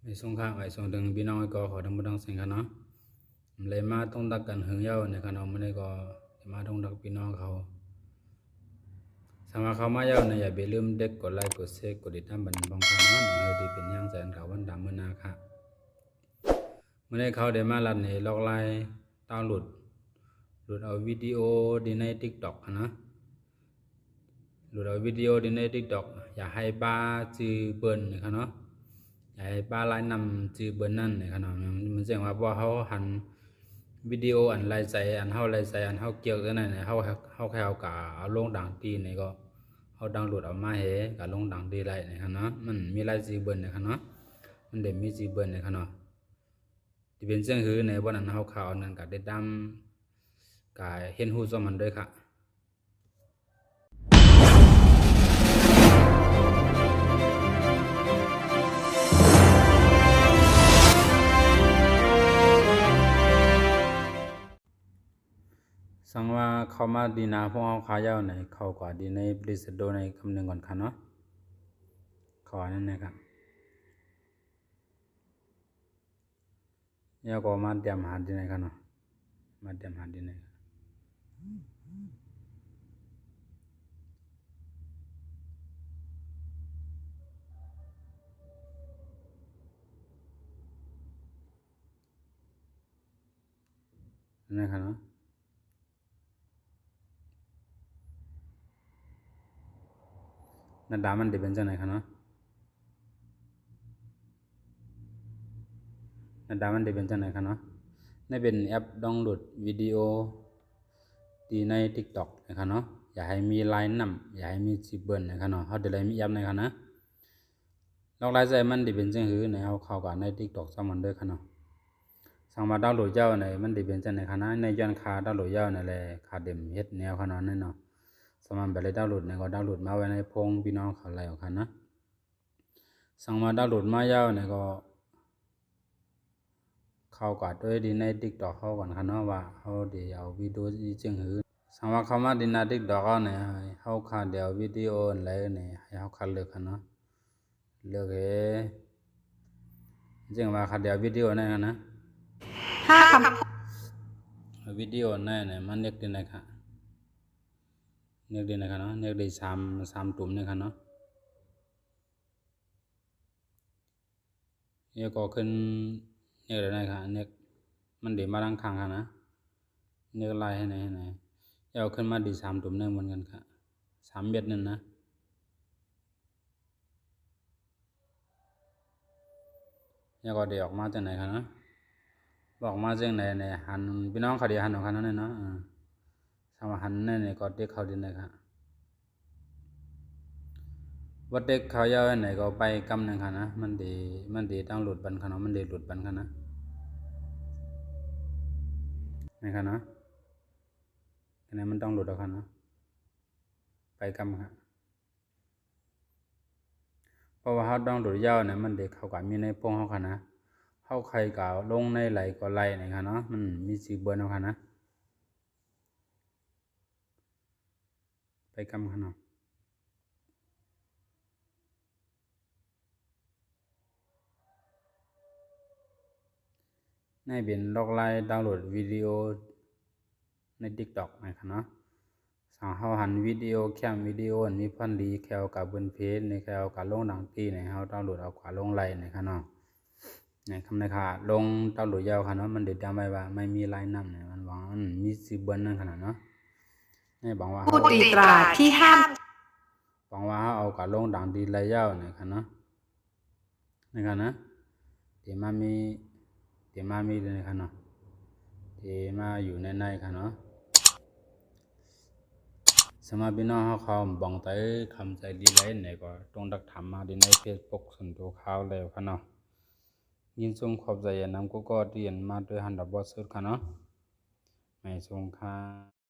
ไม่ส่งข้างไม่ส่งถึงพี่น้องก็ขอทำบุญสิ่งกันเนาะเลยมาต้องตักกันหึงเย้าในขนมไม่ได้ก็มาต้องตักพี่น้องเขาสมาเขามาเย้าในอย่าไปลืมเด็กกดไลค์กดแชร์กดติดตามบันทึกบังคับเนาะเลยที่เป็นย่างแสนเขาวันดำเมื่อนาค่ะเมื่อได้เขาได้มาลัดในลอกไลน์ดาวน์โหลดเอาวิดีโอดีใน TikTok นะหลุดเอาวิดีโอดีใน TikTok อย่าให้ป้าจือเปิ้นนะครับเนาะอย่าให้ป้าไลน์นำจือเปิ้นนั่นนะครับเนาะมันแสดงว่าพอเขาหันวิดีโออันไลน์ใส่อันเฮาไลน์ใส่อันเฮาเกี่ยวกันนั่นเฮาแค่เอากะเอาลงดังตีนี่ก็เฮาดาวน์โหลดเอามาให้กะลงดังตีไลน์นะครับเนาะมันมีไลน์จือเปิ้นนะครับเนาะมันได้มีจือเปิ้นนะครับเนาะที่เป็นเสียงหือในบ่นั้นเฮาข่าวนั้นก็ได้ตามกะเห็นฮู้ซอมันด้วยค่ะสังว่าเขามาดีนาพวกเขาขายาวในเขากว่าดีในบริษัทโดในคำหนึ่งก่อนค่ะเนาะขอนั่นนะครับยาก็มาเตรียมหาดีในค่ะเนาะมาเตรียมหาดีในนั่นค่ะเนาะนั่นดามันเดเป็นจังไหนค่ะเนาะนั่นดามันเดเป็นจังไหนค่ะเนาะนี่เป็นแอปดาวน์โหลดวิดีโอดีใน TikTok นะครับเนาะอย่าให้มีไลน์นำอย่าให้มีจีเบิลนะครับเนาะเขาเดี๋ยวมีแอปในค่ะนะลอกไลน์ใจมันเดเป็นจังหือในเขาเข้ากับใน TikTok สมันด้วยค่ะเนาะสั่งมาดาวน์โหลดเจ้าในมันได้เป็นจังได๋คะนะในย้อนค่าดาวน์โหลดเจ้านั่นแหละค่าเต็มเฮ็ดแนวคะเนาะนั่นเนาะสมันไปเลยดาวน์โหลดนี่ก็ดาวน์โหลดมาไว้ในพงพี่น้องเขาไล่เอาค่ะนะสั่งมาดาวน์โหลดมาเจ้านี่ก็เข้ากับด้วยดีใน TikTok เขาก่อนค่ะเนาะว่าเฮาได้เอาวิดีโออีจังหือสั่งว่าเข้ามาดีใน TikTok เอาเนี่ยเฮาค่าเดียววิดีโออันไหลนี่ให้เฮาคัดเลือกค่ะเนาะเลือกจังว่าค่าเดียววิดีโอนั่นนะห้าคำวิดีโอนั่นมันเล็กดีนะคะเน็กดีนะครับเนาะเน็กได้3ตุ่มนะครับเนาะเนี่ยก็ขึ้นเน็กได้นะครับเน็กมันได้มาดังข้างค่ะนะเน็กลายให้ไหนเอาขึ้นมาดี3ตุ่มนึงเหมือนกันค่ะ3เม็ดนั่นนะเนี่ยก็ได้ออกมาจากไหนครับนะบอกมาจากไหนเนี่ยหันพี่น้องเขาได้หันของเขานั่นเนาะสามหันนั่นเนี่ยก็เด็กเขาดีนะครับวัดเด็กเขายาวไหนก็ไปกำหนึ่งค่ะนะมันดีต้องหลุดบันค่ะเนาะมันดีหลุดบันค่ะนะนี่ค่ะนะอันนี้มันต้องหลุดแล้วค่ะนะไปกำค่ะเพราะว่าเขาต้องหลุดยาวเนี่ยมันเด็กเขาก็มีในพงเขาค่ะนะเขาใครก็ลงในไหลก็ไหลนี่ค่ะเนาะมันมีสีเบิร์นเอาค่ะนะไปกำค่ะเนาะในเป็นลอกไลน์ดาวน์โหลดวิดีโอใน TikTok นะครับเนาะสั่งเฮาหันวิดีโอแคมวิดีโออันมีพันดีแควกับบนเพจในแควกับลงดังตีในเฮาดาวน์โหลดเอากว่าลงไลน์นะครับเนาะในคำในค่ะลงดาวน์โหลดยาวค่ะเนาะมันเด็ดจำไว้ว่าไม่มีไลน์นำเนี่ยมันหวังมีสิบเบิ้ลนั่นขนาดเนาะในบอกว่าผู้ตีตราที่ห้ามบอกว่าเอากว่าลงดังดีไลน์ยาวเนี่ยค่ะเนาะนะครับนะเดี๋ยวมามีเลยนะครับเนาะเดี๋ยวมาอยู่ในค่ะเนาะสมาพี่น้องเขาบังใจคำใจดีเลยเนี่ยก็ต้องดักทำมาดีในเพจปกส่วนตัวเขาแล้วค่ะเนาะยินทรงขอบใจนำก็เรียนมาด้วยฮันดับบอสสุดค่ะเนาะไม่ทรงค่ะ